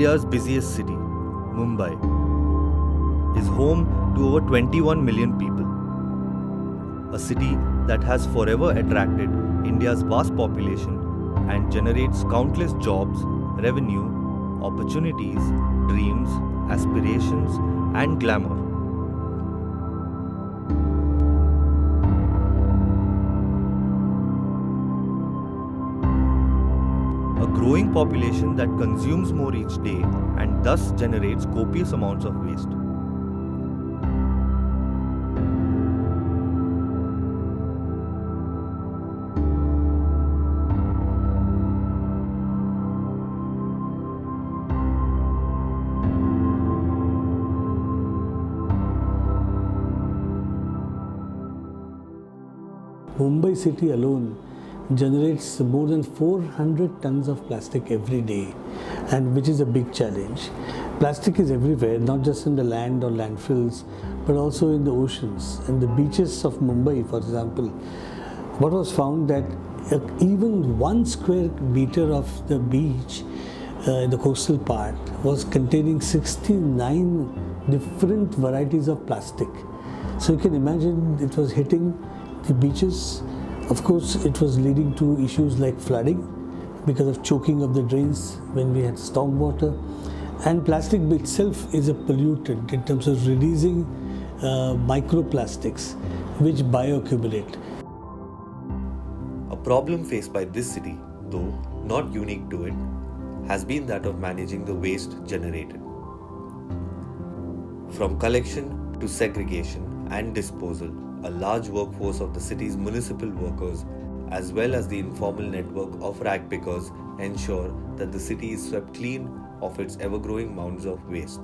India's busiest city, Mumbai, is home to over 21 million people. A city that has forever attracted India's vast population and generates countless jobs, revenue, opportunities, dreams, aspirations, and glamour. A growing population that consumes more each day and thus generates copious amounts of waste. Mumbai city alone generates more than 400 tons of plastic every day, and which is a big challenge. Plastic is everywhere, not just in the land or landfills, but also in the oceans and the beaches of Mumbai, for example. What was found that even 1 square meter of the beach in the coastal part was containing 69 different varieties of plastic. So you can imagine it was hitting the beaches. Of course, it was leading to issues like flooding because of choking of the drains when we had storm water. And plastic itself is a pollutant in terms of releasing microplastics which bioaccumulate. A problem faced by this city, though not unique to it, has been that of managing the waste generated. From collection to segregation and disposal, a large workforce of the city's municipal workers, as well as the informal network of rag pickers, ensure that the city is swept clean of its ever-growing mounds of waste.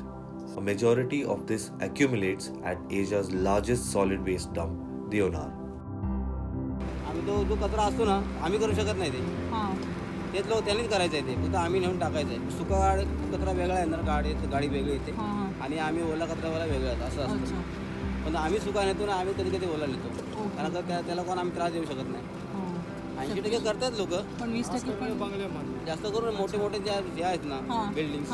A majority of this accumulates at Asia's largest solid waste dump, Deonar. आम्ही जो कचरा असतो ना, आम्ही करू शकत नाही ते. तेच लोक त्यांनीच करायचं आहे ते. फक्त आम्ही नेऊन टाकायचं आहे. सुका कचरा वेगळा येणार, गाडी वेगळी येते आणि आम्ही ओला कचरावाला वेगळा येतो असं असतं. पण आम्ही सुका नेतो ना, आम्ही कधी कधी ओला नेतो. कारण का त्याला कोण आम्ही त्रास देऊ शकत नाही. 80% करतात लोक, पण 20% पण जास्त करून मोठे जे आहेत ना बिल्डिंग्स,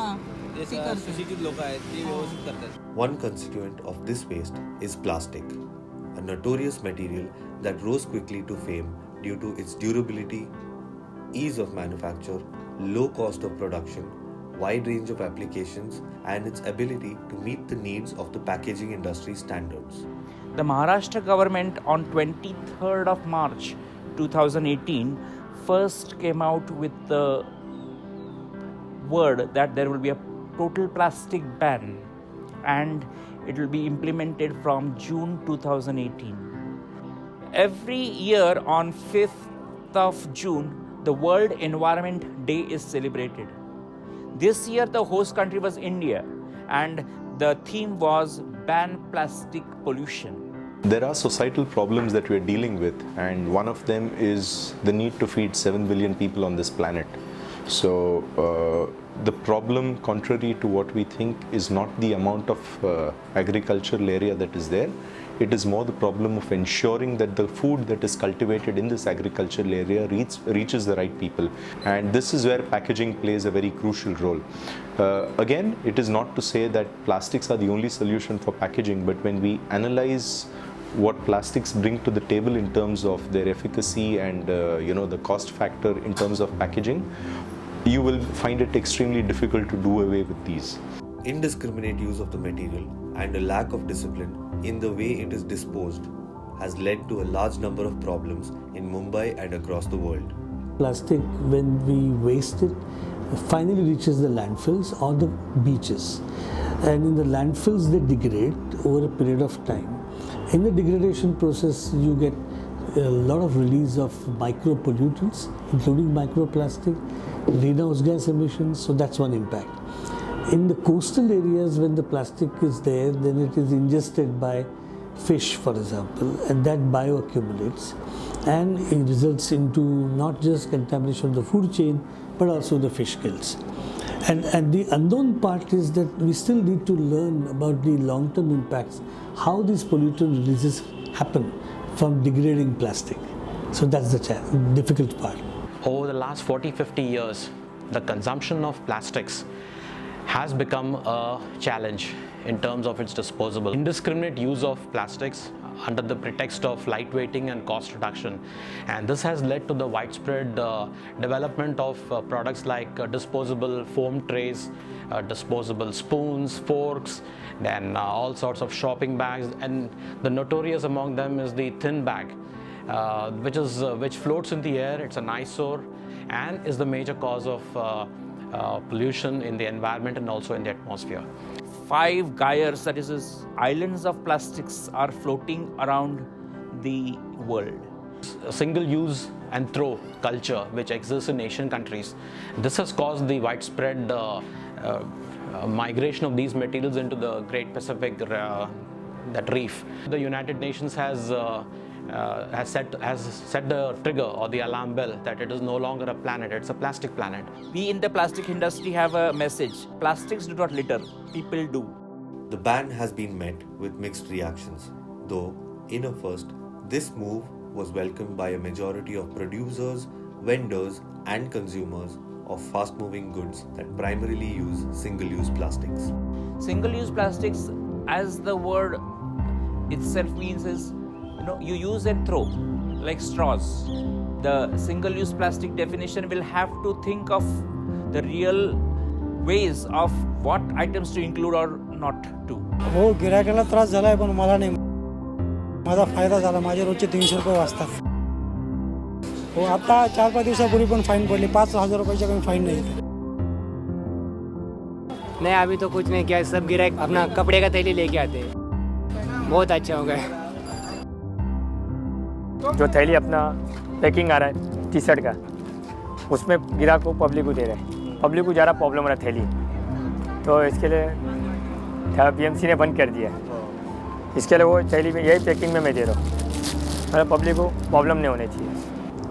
जे सुशिक्षित लोक आहेत ते व्यवस्थित करतात. One constituent of this waste is plastic, a notorious material that rose quickly to fame due to its durability, ease of manufacture, low cost of production, wide range of applications, and its ability to meet the needs of the packaging industry standards. The Maharashtra government on 23rd of March 2018 first came out with the word that there will be a total plastic ban and it will be implemented from June 2018. Every year on 5th of June, the World Environment Day is celebrated. This year the host country was India and the theme was ban plastic pollution. There are societal problems that we are dealing with, and one of them is the need to feed 7 billion people on this planet. So the problem, contrary to what we think, is not the amount of agricultural area that is there. It is more the problem of ensuring that the food that is cultivated in this agricultural area reaches the right people. And this is where packaging plays a very crucial role. Again, it is not to say that plastics are the only solution for packaging, but when we analyze what plastics bring to the table in terms of their efficacy and the cost factor in terms of packaging, you will find it extremely difficult to do away with these. Indiscriminate use of the material and a lack of discipline in the way it is disposed has led to a large number of problems in Mumbai and across the world. Plastic, when we waste it, finally reaches the landfills or the beaches. And in the landfills, they degrade over a period of time. In the degradation process, you get a lot of release of micropollutants, including microplastic, greenhouse gas emissions, so that's one impact. In the coastal areas, when the plastic is there, then it is ingested by fish, for example, and that bioaccumulates and it results into not just contamination of the food chain, but also the fish kills. And the unknown part is that we still need to learn about the long-term impacts, how these pollutant releases happen from degrading plastic. So that's the difficult part. Over the last 40-50 years, the consumption of plastics has become a challenge in terms of its disposable. Indiscriminate use of plastics under the pretext of lightweighting and cost reduction, and this has led to the widespread development of products like disposable foam trays, disposable spoons, forks, then all sorts of shopping bags, and the notorious among them is the thin bag, which floats in the air. It's an eyesore and is the major cause of pollution in the environment and also in the atmosphere. 5 gyres, that is islands of plastics, are floating around the world. Single use and throw culture which exists in Asian countries, this has caused the widespread migration of these materials into the Great Pacific that reef. The United Nations has set the trigger or the alarm bell that it is no longer a planet, it's a plastic planet. We in the plastic industry have a message: plastics do not litter, people do. The ban has been met with mixed reactions, though, in a first, this move was welcomed by a majority of producers, vendors, and consumers of fast moving goods that primarily use single use plastics. Single use plastics, as the word itself means, is you use and throw, like straws. The single use plastic definition will have to think of the real ways of what items to include or not to. हो, गिरायकाला त्रास झालाय पण मला नाही. माझा फायदा झाला. माझे रोजचे 300 रुपये वाचतात. हो, आता 4-5 दिवसापूर्वी पण फाईन पडली. 5,000 रुपयाच्या कमी फाईन नाही. नहीं, अभी तो कुछ नहीं किया. सब गिरायक अपना कपड़े का थैली लेके आते हैं. बहुत अच्छा हो गया. जो थैली अपना पैकिंग आ रहा है टी शर्ट का, उसमें ग्राहक को पब्लिक को दे रहे हैं. पब्लिक को ज़्यादा प्रॉब्लम हो रहा है थैली, तो इसके लिए BMC ने बंद कर दिया है. इसके लिए वो थैली में यही पैकिंग में मैं दे रहा हूँ, मतलब पब्लिक को प्रॉब्लम नहीं होनी चाहिए.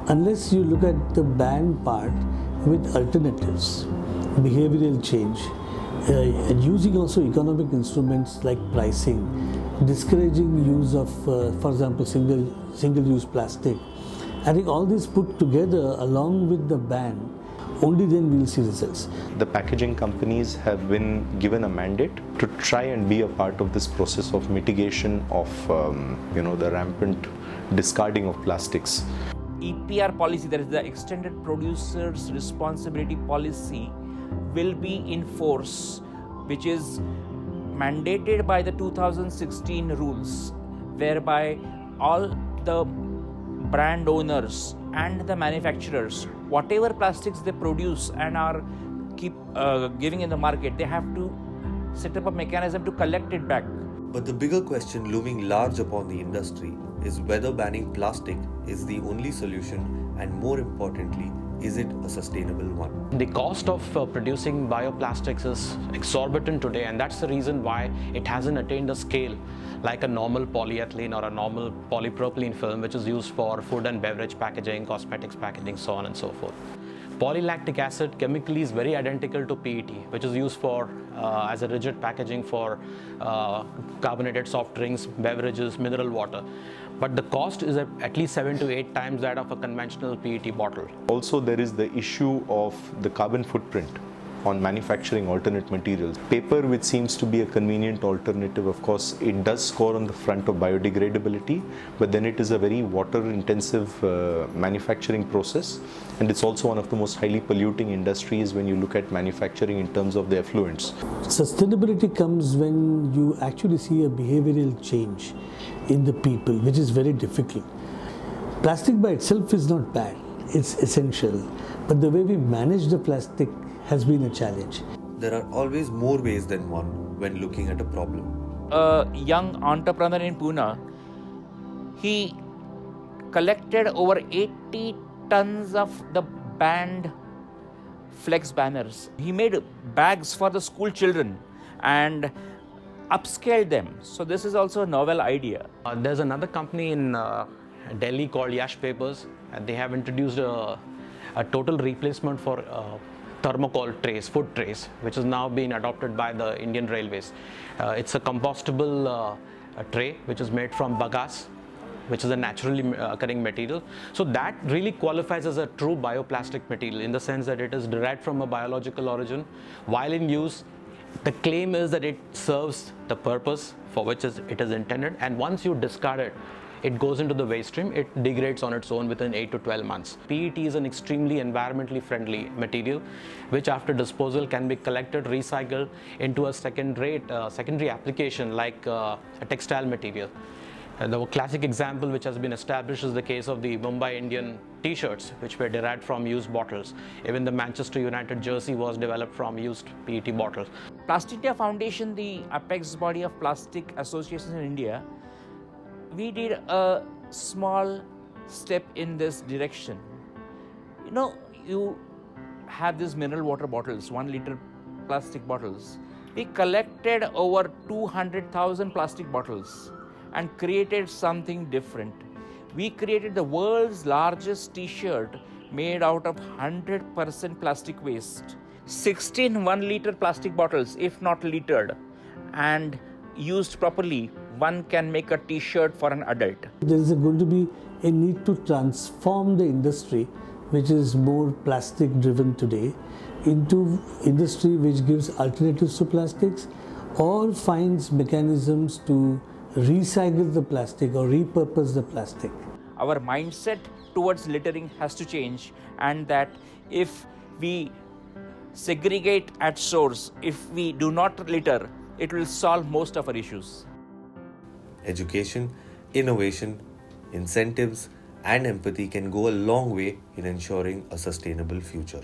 Unless you look at the ban part with alternatives, behavioral change, and using also economic instruments like pricing, discouraging use of, for example, single-use plastic. I think all this put together along with the ban, only then we'll see results. The packaging companies have been given a mandate to try and be a part of this process of mitigation of the rampant discarding of plastics. EPR policy, that is the Extended Producers Responsibility Policy, will be in force, which is mandated by the 2016 rules, whereby all the brand owners and the manufacturers, whatever plastics they produce and are keep giving in the market, they have to set up a mechanism to collect it back. But the bigger question looming large upon the industry is whether banning plastic is the only solution, and more importantly, is it a sustainable one? The cost of producing bioplastics is exorbitant today, and that's the reason why it hasn't attained a scale like a normal polyethylene or a normal polypropylene film, which is used for food and beverage packaging, cosmetics packaging, so on and so forth. Polylactic acid chemically is very identical to PET, which is used for as a rigid packaging for carbonated soft drinks, beverages, mineral water. But the cost is at least 7 to 8 times that of a conventional PET bottle. Also, there is the issue of the carbon footprint on manufacturing alternate materials. Paper, which seems to be a convenient alternative, of course, it does score on the front of biodegradability, but then it is a very water-intensive manufacturing process, and it's also one of the most highly polluting industries when you look at manufacturing in terms of the effluents. Sustainability comes when you actually see a behavioral change in the people, which is very difficult. Plastic by itself is not bad, it's essential, but the way we manage the plastic has been a challenge. There are always more ways than one when looking at a problem. A young entrepreneur in Pune, he collected over 80 tons of the banned flex banners. He made bags for the school children and upscaled them. So this is also a novel idea. There's another company in Delhi called Yash Papers, and they have introduced a total replacement for thermocol trays, food trays, which is now being adopted by the Indian Railways. It's a compostable tray which is made from bagasse, which is a naturally occurring material. So that really qualifies as a true bioplastic material in the sense that it is derived from a biological origin. While in use, The claim is that it serves the purpose for which it is intended, and once you discard it, it goes into the waste stream, it degrades on its own within 8 to 12 months. PET is an extremely environmentally friendly material, which after disposal can be collected, recycled into a secondary application like a textile material. The classic example which has been established is the case of the Mumbai Indian t-shirts, which were derived from used bottles. Even the Manchester United jersey was developed from used PET bottles. Plastic India Foundation, the apex body of plastic associations in India, we did a small step in this direction. You have these mineral water bottles, 1 liter plastic bottles. We collected over 200,000 plastic bottles and created something different. We created the world's largest t-shirt made out of 100% plastic waste. 16 1-liter plastic bottles, if not litered, and used properly, one can make a t-shirt for an adult. There is going to be a need to transform the industry, which is more plastic driven today, into industry which gives alternatives to plastics or finds mechanisms to recycle the plastic or repurpose the plastic. Our mindset towards littering has to change, and that if we segregate at source, if we do not litter, it will solve most of our issues. Education, innovation, incentives, and empathy can go a long way in ensuring a sustainable future.